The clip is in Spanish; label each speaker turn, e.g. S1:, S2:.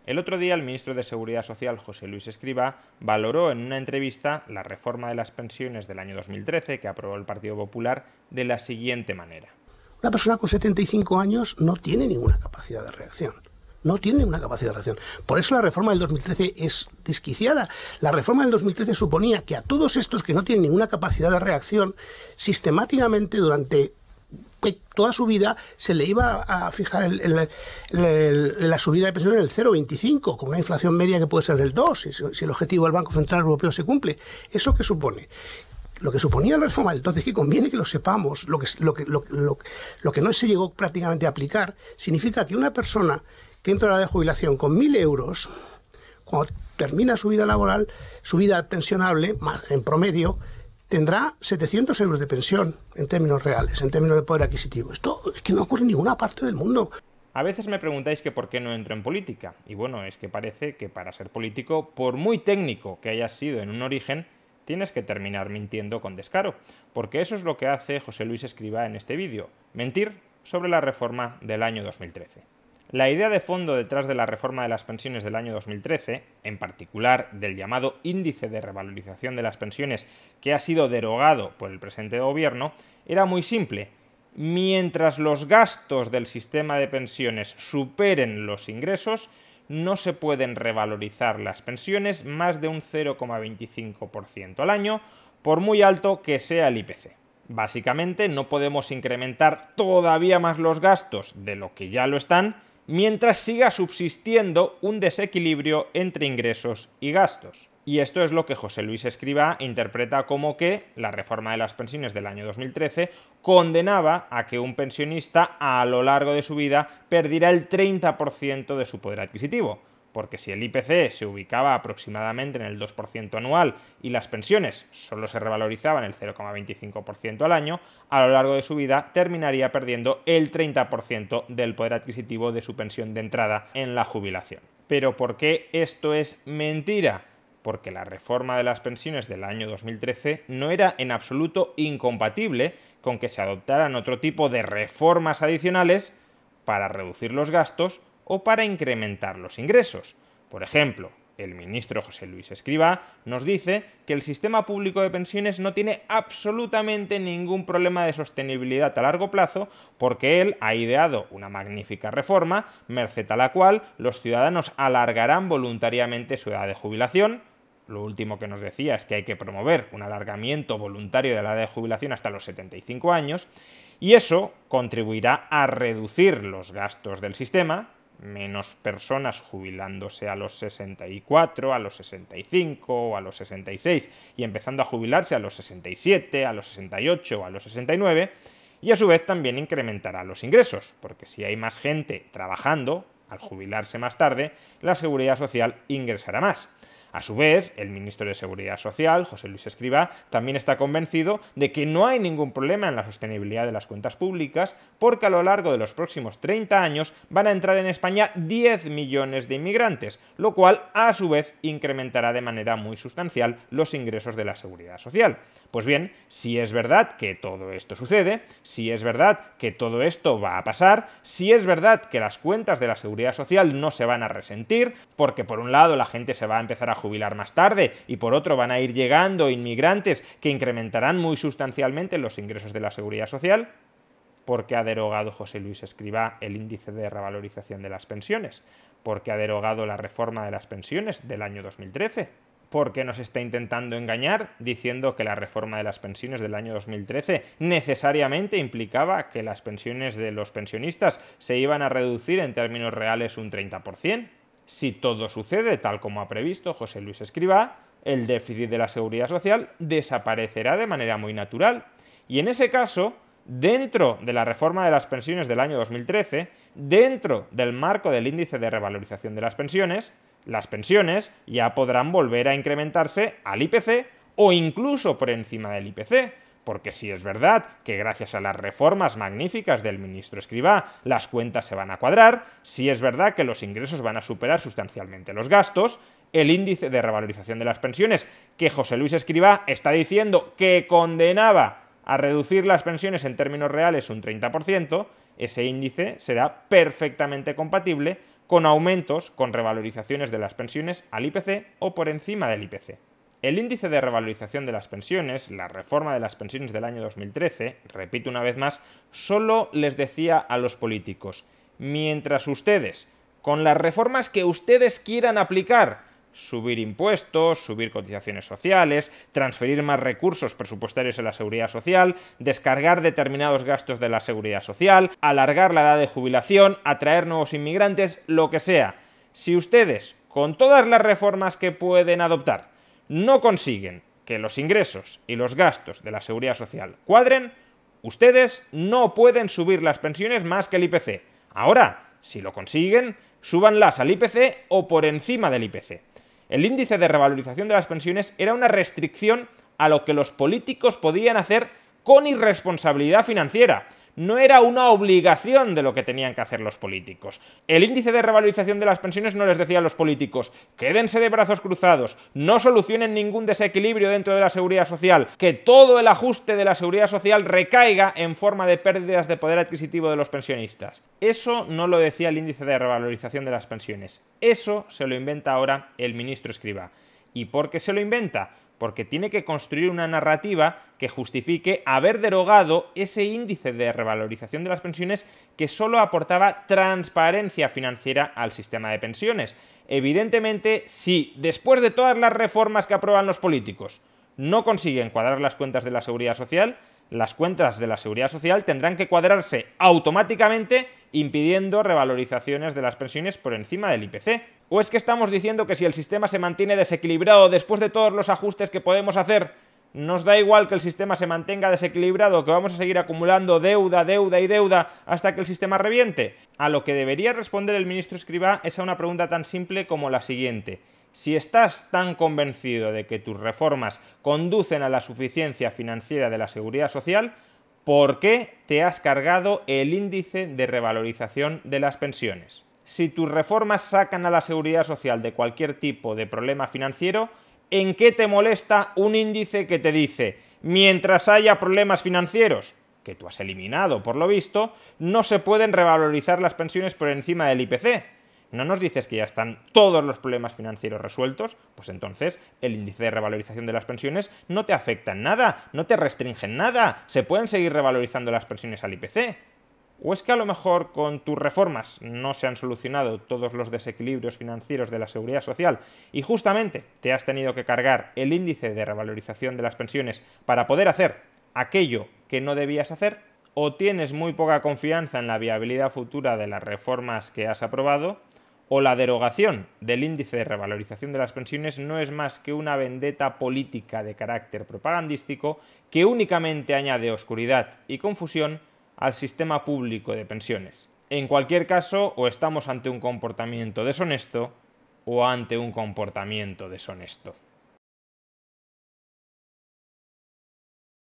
S1: El otro día el ministro de Seguridad Social, José Luis Escrivá, valoró en una entrevista la reforma de las pensiones del año 2013 que aprobó el Partido Popular de la siguiente manera.
S2: Una persona con 75 años no tiene ninguna capacidad de reacción. No tiene una capacidad de reacción. Por eso la reforma del 2013 es desquiciada. La reforma del 2013 suponía que a todos estos que no tienen ninguna capacidad de reacción, sistemáticamente durante toda su vida se le iba a fijar la subida de pensiones en el 0,25, con una inflación media que puede ser del 2, si el objetivo del Banco Central Europeo se cumple. ¿Eso qué supone? Lo que suponía la reforma del 12 es que conviene que lo sepamos, lo que no se llegó prácticamente a aplicar, significa que una persona que entra a la edad de jubilación con 1.000 euros, cuando termina su vida laboral, su vida pensionable, más en promedio, tendrá 700 euros de pensión en términos reales, en términos de poder adquisitivo. Esto es que no ocurre en ninguna parte del mundo.
S1: A veces me preguntáis que por qué no entro en política. Y bueno, es que parece que para ser político, por muy técnico que hayas sido en un origen, tienes que terminar mintiendo con descaro. Porque eso es lo que hace José Luis Escrivá en este vídeo. Mentir sobre la reforma del año 2013. La idea de fondo detrás de la reforma de las pensiones del año 2013, en particular del llamado índice de revalorización de las pensiones que ha sido derogado por el presente gobierno, era muy simple. Mientras los gastos del sistema de pensiones superen los ingresos, no se pueden revalorizar las pensiones más de un 0,25% al año, por muy alto que sea el IPC. Básicamente, no podemos incrementar todavía más los gastos de lo que ya lo están, mientras siga subsistiendo un desequilibrio entre ingresos y gastos. Y esto es lo que José Luis Escrivá interpreta como que la reforma de las pensiones del año 2013 condenaba a que un pensionista a lo largo de su vida perdiera el 30% de su poder adquisitivo. Porque si el IPC se ubicaba aproximadamente en el 2% anual y las pensiones solo se revalorizaban el 0,25% al año, a lo largo de su vida terminaría perdiendo el 30% del poder adquisitivo de su pensión de entrada en la jubilación. ¿Pero por qué esto es mentira? Porque la reforma de las pensiones del año 2013 no era en absoluto incompatible con que se adoptaran otro tipo de reformas adicionales para reducir los gastos o para incrementar los ingresos. Por ejemplo, el ministro José Luis Escrivá nos dice que el sistema público de pensiones no tiene absolutamente ningún problema de sostenibilidad a largo plazo porque él ha ideado una magnífica reforma, merced a la cual los ciudadanos alargarán voluntariamente su edad de jubilación. Lo último que nos decía es que hay que promover un alargamiento voluntario de la edad de jubilación hasta los 75 años y eso contribuirá a reducir los gastos del sistema, menos personas jubilándose a los 64, a los 65 o a los 66 y empezando a jubilarse a los 67, a los 68 o a los 69, y a su vez también incrementará los ingresos, porque si hay más gente trabajando, al jubilarse más tarde, la Seguridad Social ingresará más. A su vez, el ministro de Seguridad Social, José Luis Escrivá, también está convencido de que no hay ningún problema en la sostenibilidad de las cuentas públicas porque a lo largo de los próximos 30 años van a entrar en España 10 millones de inmigrantes, lo cual a su vez incrementará de manera muy sustancial los ingresos de la Seguridad Social. Pues bien, si es verdad que todo esto sucede, si es verdad que todo esto va a pasar, si es verdad que las cuentas de la Seguridad Social no se van a resentir, porque por un lado la gente se va a empezar a jubilar más tarde y por otro van a ir llegando inmigrantes que incrementarán muy sustancialmente los ingresos de la Seguridad Social, ¿por qué ha derogado José Luis Escrivá el índice de revalorización de las pensiones? ¿Por qué ha derogado la reforma de las pensiones del año 2013? ¿Por qué nos está intentando engañar diciendo que la reforma de las pensiones del año 2013 necesariamente implicaba que las pensiones de los pensionistas se iban a reducir en términos reales un 30%? Si todo sucede tal como ha previsto José Luis Escrivá, el déficit de la Seguridad Social desaparecerá de manera muy natural. Y en ese caso, dentro de la reforma de las pensiones del año 2013, dentro del marco del índice de revalorización de las pensiones ya podrán volver a incrementarse al IPC o incluso por encima del IPC. Porque si es verdad que gracias a las reformas magníficas del ministro Escrivá las cuentas se van a cuadrar, si es verdad que los ingresos van a superar sustancialmente los gastos, el índice de revalorización de las pensiones que José Luis Escrivá está diciendo que condenaba a reducir las pensiones en términos reales un 30%, ese índice será perfectamente compatible con aumentos, con revalorizaciones de las pensiones al IPC o por encima del IPC. El índice de revalorización de las pensiones, la reforma de las pensiones del año 2013, repito una vez más, solo les decía a los políticos: mientras ustedes, con las reformas que ustedes quieran aplicar, subir impuestos, subir cotizaciones sociales, transferir más recursos presupuestarios en la seguridad social, descargar determinados gastos de la seguridad social, alargar la edad de jubilación, atraer nuevos inmigrantes, lo que sea. Si ustedes, con todas las reformas que pueden adoptar, no consiguen que los ingresos y los gastos de la seguridad social cuadren, ustedes no pueden subir las pensiones más que el IPC. Ahora, si lo consiguen, súbanlas al IPC o por encima del IPC. El índice de revalorización de las pensiones era una restricción a lo que los políticos podían hacer con irresponsabilidad financiera. No era una obligación de lo que tenían que hacer los políticos. El índice de revalorización de las pensiones no les decía a los políticos: quédense de brazos cruzados, no solucionen ningún desequilibrio dentro de la seguridad social, que todo el ajuste de la seguridad social recaiga en forma de pérdidas de poder adquisitivo de los pensionistas. Eso no lo decía el índice de revalorización de las pensiones. Eso se lo inventa ahora el ministro Escrivá. ¿Y por qué se lo inventa? Porque tiene que construir una narrativa que justifique haber derogado ese índice de revalorización de las pensiones que solo aportaba transparencia financiera al sistema de pensiones. Evidentemente, si después de todas las reformas que aprueban los políticos no consiguen cuadrar las cuentas de la seguridad social, las cuentas de la seguridad social tendrán que cuadrarse automáticamente, impidiendo revalorizaciones de las pensiones por encima del IPC. ¿O es que estamos diciendo que si el sistema se mantiene desequilibrado después de todos los ajustes que podemos hacer, nos da igual que el sistema se mantenga desequilibrado, que vamos a seguir acumulando deuda, deuda y deuda hasta que el sistema reviente? A lo que debería responder el ministro Escrivá es a una pregunta tan simple como la siguiente: si estás tan convencido de que tus reformas conducen a la suficiencia financiera de la seguridad social, ¿por qué te has cargado el índice de revalorización de las pensiones? Si tus reformas sacan a la seguridad social de cualquier tipo de problema financiero, ¿en qué te molesta un índice que te dice: mientras haya problemas financieros, que tú has eliminado por lo visto, no se pueden revalorizar las pensiones por encima del IPC? ¿No nos dices que ya están todos los problemas financieros resueltos? Pues entonces el índice de revalorización de las pensiones no te afecta en nada, no te restringe en nada, se pueden seguir revalorizando las pensiones al IPC. ¿O es que a lo mejor con tus reformas no se han solucionado todos los desequilibrios financieros de la seguridad social y justamente te has tenido que cargar el índice de revalorización de las pensiones para poder hacer aquello que no debías hacer? ¿O tienes muy poca confianza en la viabilidad futura de las reformas que has aprobado? ¿O la derogación del índice de revalorización de las pensiones no es más que una vendetta política de carácter propagandístico que únicamente añade oscuridad y confusión al sistema público de pensiones? En cualquier caso, o estamos ante un comportamiento deshonesto o ante un comportamiento deshonesto.